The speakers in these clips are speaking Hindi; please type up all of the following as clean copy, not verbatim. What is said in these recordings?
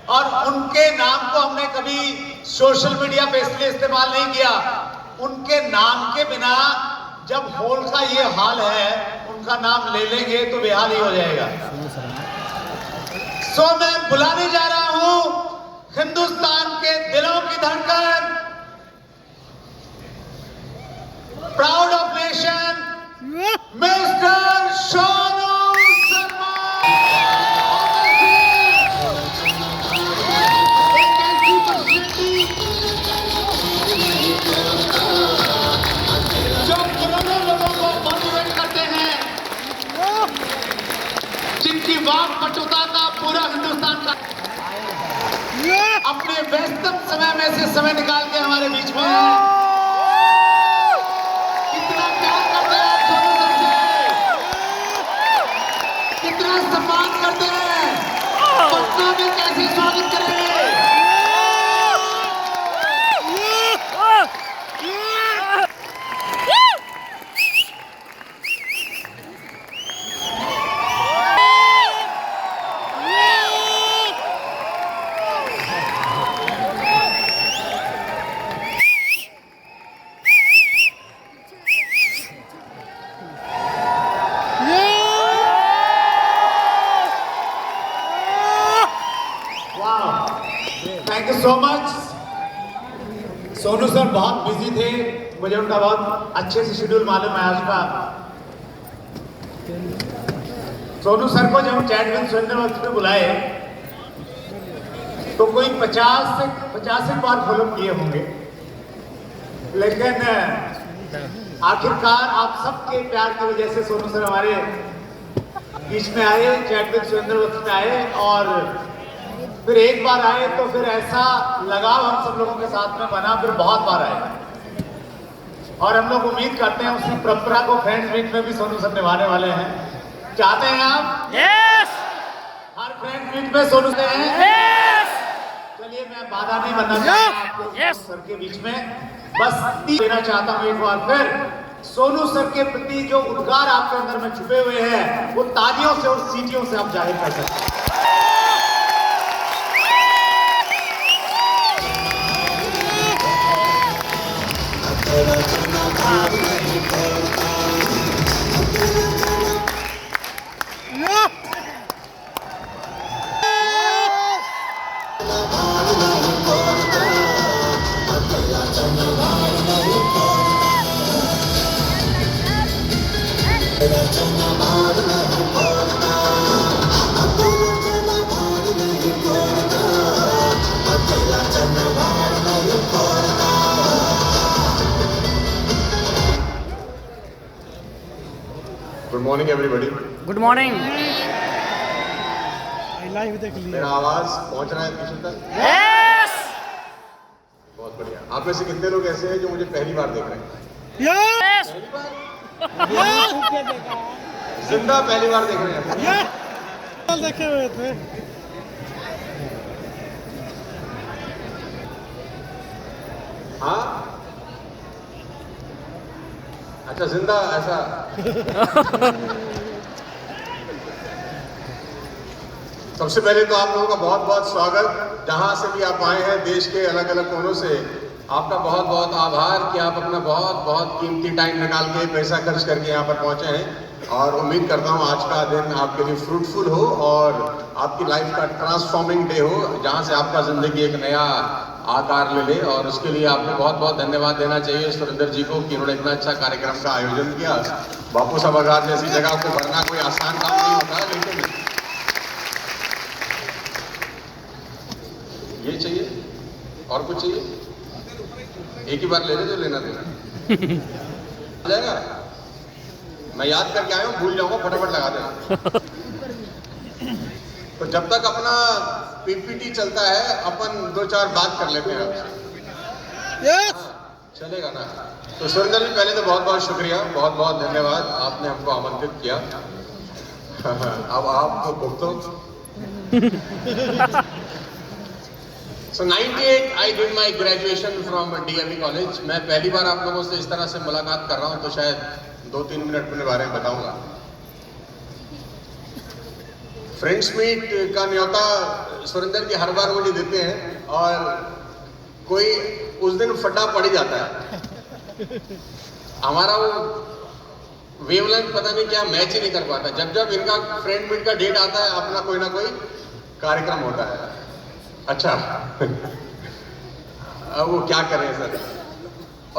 और उनके नाम को हमने कभी सोशल मीडिया पे इसलिए इस्तेमाल नहीं किया, उनके नाम के बिना जब हॉल का ये हाल है, उनका नाम ले लेंगे तो बेहाल ही हो जाएगा। सो मैं बुलाने जा रहा हूं हिंदुस्तान के दिलों की धड़कन, proud of nation, mister Sonu Sharma. एक ऐसी पर्सनैलिटी जो करोड़ों लोगों को मोटिवेट करते हैं, जिनकी वाक पटुता का पूरा हिंदुस्तान का अपने व्यस्तम समय में से समय निकाल के हमारे बीच में है। कितना प्यार करते हैं आप सोनू सर से, कितना सम्मान करते हैं, पटना में कैसे स्वागत करें। Thank you so much. Sonu sir बहुत बिजी थे, मुझे उनका बहुत अच्छे से शेड्यूल मालूम है आज का। सोनू सर को जब चैटविन सुनने वक्त पे बुलाए तो कोई 50 से 85 बार फॉलो किए होंगे, लेकिन आखिरकार आप सबके प्यार की वजह से सोनू सर हमारे बीच में आए, चैटविन सुरेंद्र वक्त में आए, और फिर एक बार आए तो फिर ऐसा लगाव हम सब लोगों के साथ में बना, फिर बहुत बार आए। और हम लोग उम्मीद करते हैं उसी परंपरा को फ्रेंड्स मीट में भी सोनू सर निभाने वाले हैं। चाहते हैं आप? यस। हर फ्रेंड्स मीट में सोनू सर हैं? यस। चलिए, मैं बाधा नहीं बनना चाहता आपको सर के बीच में, बस देना चाहता हूँ एक बार फिर सोनू सर के प्रति जो उद्गार आपके अंदर में छुपे हुए हैं, वो तालियों से और सीटियों से आप जाहिर कर सकते हैं। Good morning everybody. Good morning. Live देख लिया। मेरा आवाज पहुंच रहा है पीछे तक? यस। बहुत बढ़िया। आप में से कितने लोग ऐसे हैं जो मुझे पहली बार देख रहे हैं? यस। जिंदा पहली बार देख रहे हैं? देखे हुए थे। हाँ, अच्छा, जिंदा ऐसा। सबसे पहले तो आप लोगों का बहुत बहुत स्वागत, जहां से भी आप आए हैं देश के अलग अलग कोनों से। आपका बहुत बहुत आभार कि आप अपना बहुत बहुत कीमती टाइम निकाल के पैसा खर्च करके यहाँ पर पहुंचे हैं, और उम्मीद करता हूँ आज का दिन आपके लिए फ्रूटफुल हो और आपकी लाइफ का ट्रांसफॉर्मिंग डे हो, जहाँ से आपका जिंदगी एक नया आकार ले ले। और उसके लिए आपको बहुत बहुत धन्यवाद देना चाहिए सुरेंद्र जी को कि उन्होंने इतना अच्छा कार्यक्रम का आयोजन किया। बापू सभागार जैसी जगह को भरना कोई आसान काम नहीं होता, लेकिन ये चाहिए और कुछ चाहिए, एक ही बार ले ले, जो लेना देना जाएगा। मैं याद करके आया हूँ, भूल जाऊंगा, फटाफट लगा देना। तो जब तक अपना पीपीटी चलता है, अपन दो चार बात कर लेते हैं आपसे। यस। चलेगा ना? तो सुरेंद्र जी, पहले तो बहुत बहुत शुक्रिया, बहुत बहुत धन्यवाद, आपने हमको आमंत्रित किया। अब आप तो भुगतो। So 98 I did my graduation from DAV college. मैं पहली बार आप लोगों से इस तरह से मुलाकात कर रहा हूँ, तो शायद 2-3 मिनट अपने बारे में बताऊंगा। फ्रेंड्स मीट का न्योता सुरेंद्र जी हर बार मुझे देते हैं और कोई उस दिन फटा पड़ ही जाता है। हमारा वो वेवलेंथ पता नहीं क्या मैच ही नहीं कर पाता। जब जब इनका फ्रेंड मीट का डेट आता है अपना कोई ना कोई कार्यक्रम होता है। अच्छा अब वो क्या करें सर।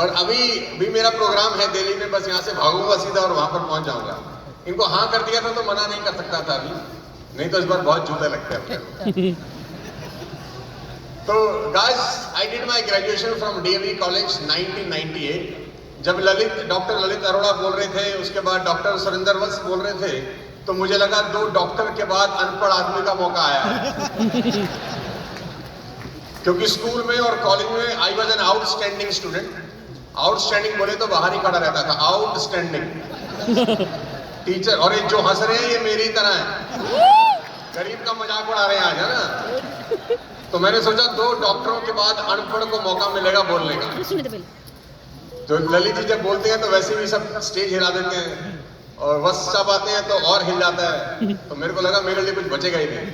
और अभी भी मेरा प्रोग्राम है दिल्ली में, बस यहाँ से भागूंगा सीधा और वहां पर पहुंच जाऊंगा। इनको हाँ कर दिया था तो मना नहीं कर सकता था अभी, नहीं तो इस बार बहुत जूते लगते हैं। तो guys, I did my graduation from DAV college 1998। जब डॉक्टर ललित अरोड़ा बोल रहे थे, उसके बाद डॉक्टर सुरेंद्र वत्स बोल रहे थे, तो मुझे लगा 2 डॉक्टर के बाद अनपढ़ आदमी का मौका आया है। क्योंकि स्कूल में और कॉलेज में I was an outstanding student. Outstanding बोले तो बाहर ही खड़ा रहता था, आउटस्टैंडिंग टीचर। और ये जो हंस रहे हैं ये मेरी तरह है, गरीब का मजाक उड़ा रहे हैं आज, है ना। तो मैंने सोचा 2 डॉक्टरों के बाद अनपढ़ को मौका मिलेगा बोलने का। तो ललित जी जब बोलते हैं तो वैसे भी सब स्टेज हिला देते हैं, और वत्स साहब आते हैं तो और हिल जाता है। तो मेरे को लगा मेरे लिए कुछ बचेगा ही नहीं।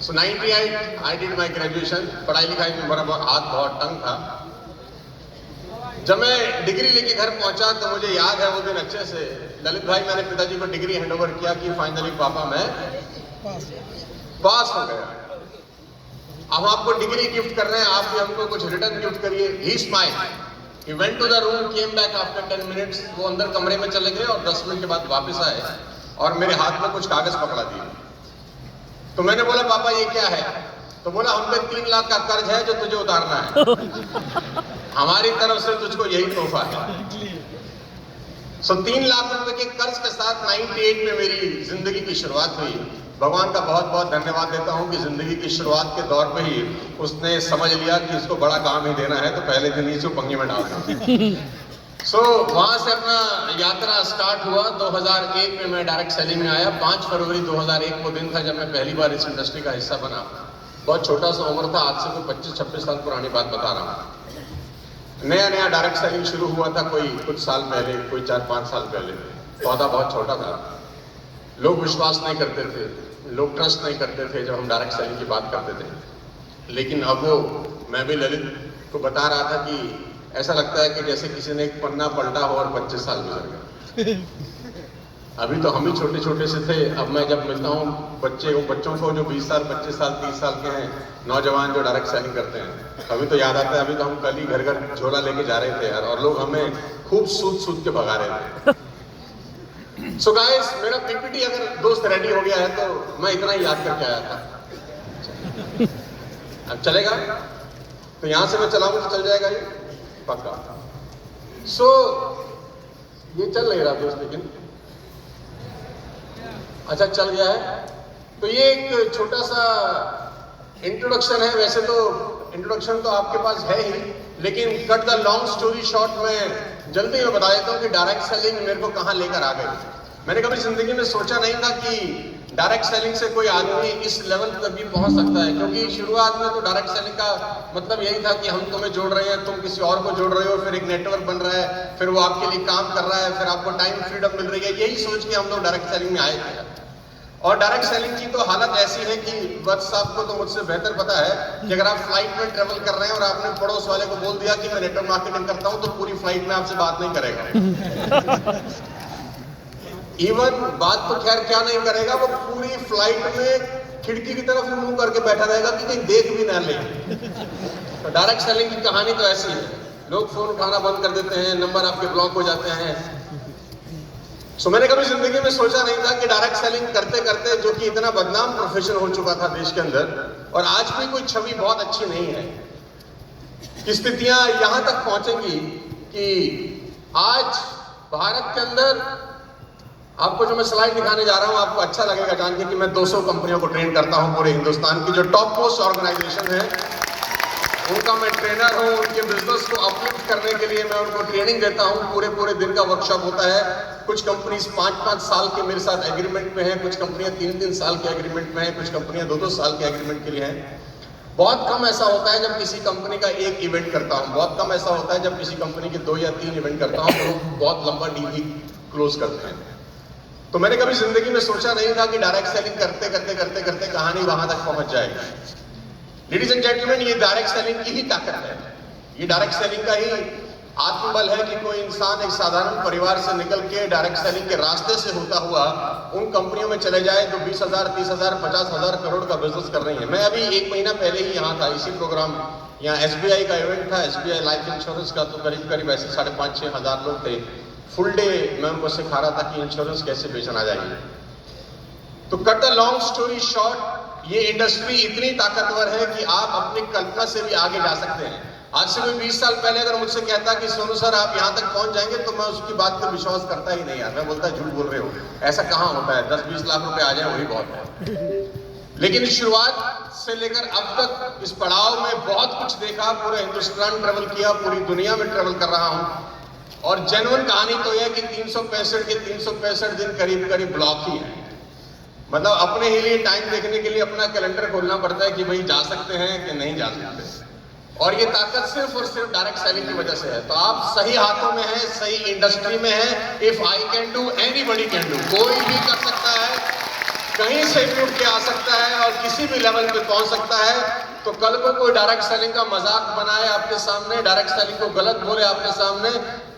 सो 98 आई डिड माय ग्रेजुएशन। पढ़ाई लिखाई में मेरा हाथ बहुत तंग था। जब मैं डिग्री लेके घर पहुंचा तो मुझे याद है वो दिन अच्छे से। ललित भाई, मैंने पिताजी को डिग्री हैंडओवर किया कि फाइनली पापा मैं पास हो गया। अब आपको डिग्री गिफ्ट कर रहे हैं, आप भी हमको कुछ रिटर्न गिफ्ट करिए। ही smiled, he went to the room, came back after 10 minutes। वो अंदर कमरे में चले गए और 10 मिनट के बाद वापस आए और मेरे हाथ में कुछ कागज पकड़ा दिए। तो मैंने बोला पापा ये क्या है? तो बोला हम पे 3 लाख का कर्ज है जो तुझे उतारना है, हमारी तरफ से तुझको यही तोहफा है। सो 3 लाख रुपए के कर्ज के साथ 98 में मेरी जिंदगी की शुरुआत हुई। भगवान का बहुत बहुत धन्यवाद देता हूं कि जिंदगी की शुरुआत के दौर पे ही उसने समझ लिया कि इसको बड़ा काम ही देना है, तो पहले दिन ही से पंगे में डाल दिया। सो वहां से अपना यात्रा स्टार्ट हुआ। 2001 में मैं डायरेक्ट सेलिंग में आया। 5 फरवरी 2001 वो दिन था जब मैं पहली बार इस इंडस्ट्री का हिस्सा बना। बहुत छोटा सा उम्र था, आज से कोई 25-26 साल पुरानी बात बता रहा हूँ। नया डायरेक्ट सेलिंग शुरू हुआ था, कोई कुछ साल पहले, कोई 4-5 साल पहले। पौधा बहुत छोटा था, लोग विश्वास नहीं करते थे, लोग ट्रस्ट नहीं करते थे जब हम डायरेक्ट सेलिंग की बात करते थे। लेकिन अब वो, मैं भी ललित को बता रहा था कि ऐसा लगता है कि जैसे किसी ने एक पन्ना पलटा हो और 25 साल गुजर गए। अभी तो हम ही छोटे छोटे से थे। अब मैं जब मिलता हूँ बच्चों को जो 20 साल, 25 साल, 30 साल के हैं, नौजवान जो डायरेक्ट सेलिंग करते हैं, अभी तो याद आता है। अभी तो हम कल ही घर घर झोला लेके जा रहे थे यार, और लोग हमें खूब सूद के भगा रहे थे। सो गाइस, मेरा पीपीटी अगर दोस्त रेडी हो गया है तो मैं इतना ही याद करके आया था। अब चलेगा तो यहां से मैं चलाऊंगा तो चल जाएगा ये पक्का। सो ये चल नहीं रहा दोस्त, लेकिन अच्छा चल गया है। तो ये एक छोटा सा इंट्रोडक्शन है। वैसे तो इंट्रोडक्शन तो आपके पास है ही, लेकिन cut the long story short में जल्दी में बता देता हूँ कि डायरेक्ट सेलिंग मेरे को कहाँ लेकर आ गई। मैंने कभी जिंदगी में सोचा नहीं था कि डायरेक्ट सेलिंग से कोई आदमी इस लेवल तक भी पहुंच सकता है। क्योंकि शुरुआत में तो डायरेक्ट सेलिंग का मतलब यही था कि हम तुम्हें जोड़ रहे हैं, तुम किसी और को जोड़ रहे हो, फिर एक नेटवर्क बन रहा है, फिर वो आपके लिए काम कर रहा है, फिर आपको टाइम फ्रीडम मिल रही है। यही सोच के हम लोग डायरेक्ट सेलिंग में आए थे। और डायरेक्ट सेलिंग की तो हालत ऐसी है कि वत्स साहब को तो मुझसे बेहतर पता है कि अगर आप फ्लाइट में ट्रेवल कर रहे हैं और आपने पड़ोस वाले को बोल दिया कि मैं नेटवर्क मार्केटिंग करता हूं, तो पूरी फ्लाइट में आपसे बात नहीं करेगा। इवन बात तो खैर क्या नहीं करेगा, वो पूरी फ्लाइट में खिड़की की तरफ मुंह करके बैठा रहेगा कि कहीं देख भी ना ले। तो डायरेक्ट सेलिंग की कहानी तो ऐसी है। लोग फोन उठाना बंद कर देते हैं, नंबर आपके ब्लॉक हो जाते हैं। सो मैंने कभी जिंदगी में सोचा नहीं था कि डायरेक्ट सेलिंग करते करते, जो कि इतना बदनाम प्रोफेशन हो चुका था देश के अंदर, और आज भी कोई छवि बहुत अच्छी नहीं है, कि स्थितियां यहां तक पहुंचेंगी कि आज भारत के अंदर, आपको जो मैं स्लाइड दिखाने जा रहा हूं, आपको अच्छा लगेगा जान के कि मैं 200 कंपनियों को ट्रेन करता हूं पूरे हिंदुस्तान की, जो टॉप मोस्ट ऑर्गेनाइजेशन है उनका मैं ट्रेनर हूं। उनके बिजनेस को अपलिफ्ट करने के लिए मैं उनको ट्रेनिंग देता हूं। पूरे दिन का वर्कशॉप होता है। कुछ कंपनीज 5-5 साल के मेरे साथ एग्रीमेंट में हैं, कुछ कंपनियां 3-3 साल के एग्रीमेंट में हैं, कुछ कंपनियां 2-2 साल के एग्रीमेंट के लिए हैं। बहुत कम ऐसा होता है जब किसी कंपनी का एक इवेंट करता हूं, बहुत कम ऐसा होता है जब किसी कंपनी के 2 या 3 इवेंट करता हूं तो बहुत लंबा डील क्लोज करते हैं। तो मैंने कभी जिंदगी में सोचा नहीं था कि डायरेक्ट सेलिंग करते करते करते करते कहानी वहां तक पहुंच जाएगी। लेडीज एंड जेंटलमैन, ये डायरेक्ट सेलिंग की ही ताकत है, ये डायरेक्ट सेलिंग का ही आत्मबल है कि कोई इंसान एक साधारण परिवार से निकल के डायरेक्ट सेलिंग के रास्ते से होता हुआ उन कंपनियों में चले जाए जो 20,000, 30,000, 50,000 करोड़ का बिजनेस कर रही है। मैं अभी 1 महीना पहले ही यहाँ था, इसी प्रोग्राम, यहाँ SBI का इवेंट था, SBI लाइफ इंश्योरेंस का, तो करीब करीब ऐसे 5,500-6 हजार लोग थे। फुल डे मैं उनको सिखा रहा था कि इंश्योरेंस कैसे बेचना चाहिए। तो cut the long story short, ये इंडस्ट्री इतनी ताकतवर है कि आप अपनी कल्पना से भी आगे जा सकते हैं। आज से कोई 20 साल पहले अगर मुझसे कहता कि सोनू सर आप यहां तक पहुंच जाएंगे, तो मैं उसकी बात पर विश्वास करता ही नहीं यार। मैं बोलता झूठ बोल रहे हो, ऐसा कहां होता है, 10-20 लाख रुपए आ जाए वही बहुत है। लेकिन शुरुआत से लेकर अब तक इस पड़ाव में बहुत कुछ देखा, पूरे हिंदुस्तान ट्रेवल किया, पूरी दुनिया में ट्रेवल कर रहा हूं। और जेन्युइन कहानी तो यह कि 365 के 365 दिन करीब करीब ब्लॉक ही है। मतलब अपने ही लिए टाइम देखने के लिए अपना कैलेंडर खोलना पड़ता है कि भाई जा सकते हैं कि नहीं जा सकते। और ये ताकत सिर्फ और सिर्फ डायरेक्ट सेलिंग की वजह से है। तो आप सही हाथों में हैं, सही इंडस्ट्री में हैं। If I can do, anybody can do. कोई भी कर सकता है, कहीं से भी उठ के आ सकता है और किसी भी लेवल पे पहुंच सकता है। तो कल को कोई डायरेक्ट सेलिंग का मजाक बनाए आपके सामने, डायरेक्ट सेलिंग को गलत बोले आपके सामने,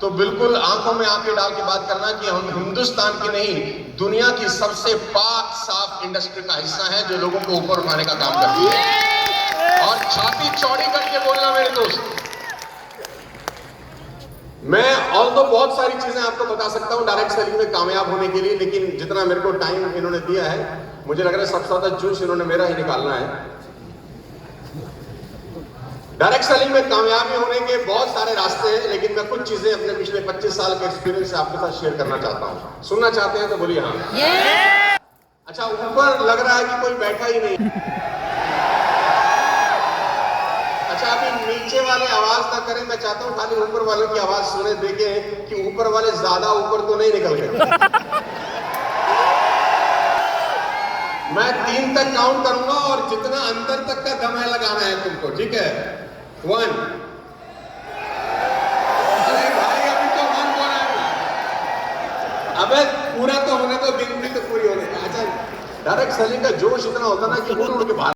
तो बिल्कुल आंखों में आंखें डाल के बात करना कि हम हिंदुस्तान की नहीं, दुनिया की सबसे पाक साफ इंडस्ट्री का हिस्सा है जो लोगों को ऊपर उठाने का काम करती है। और छाती चौड़ी करके बोलना मेरे दोस्त। मैं और तो बहुत सारी चीजें आपको बता सकता हूं डायरेक्ट सेलिंग में कामयाब होने के लिए, लेकिन जितना मेरे को टाइम इन्होंने दिया है, मुझे लग रहा है सबसे ज्यादा जूस इन्होंने मेरा ही निकालना है। डायरेक्ट सेलिंग में कामयाबी होने के बहुत सारे रास्ते हैं, लेकिन मैं कुछ चीजें अपने पिछले 25 साल के एक्सपीरियंस से आपके साथ शेयर करना चाहता हूं। सुनना चाहते हैं तो बोलिए हाँ। अच्छा, ऊपर लग रहा है कि कोई बैठा ही नहीं। अच्छा, अभी नीचे वाले आवाज ना करें, मैं चाहता हूं खाली ऊपर वालों की आवाज सुने, देखें कि ऊपर वाले ज्यादा ऊपर तो नहीं निकल गए। मैं 3 तक काउंट करूंगा और जितना अंदर तक का दम है लगाना है तुमको, ठीक है? 1। अरे भाई अभी तो 1 बोला है। अबे पूरा तो होने तो, गिनती तो पूरी होने। अच्छा, डायरेक्ट सेलिंग का जोश इतना होता ना कि उड़ उड़ के बाहर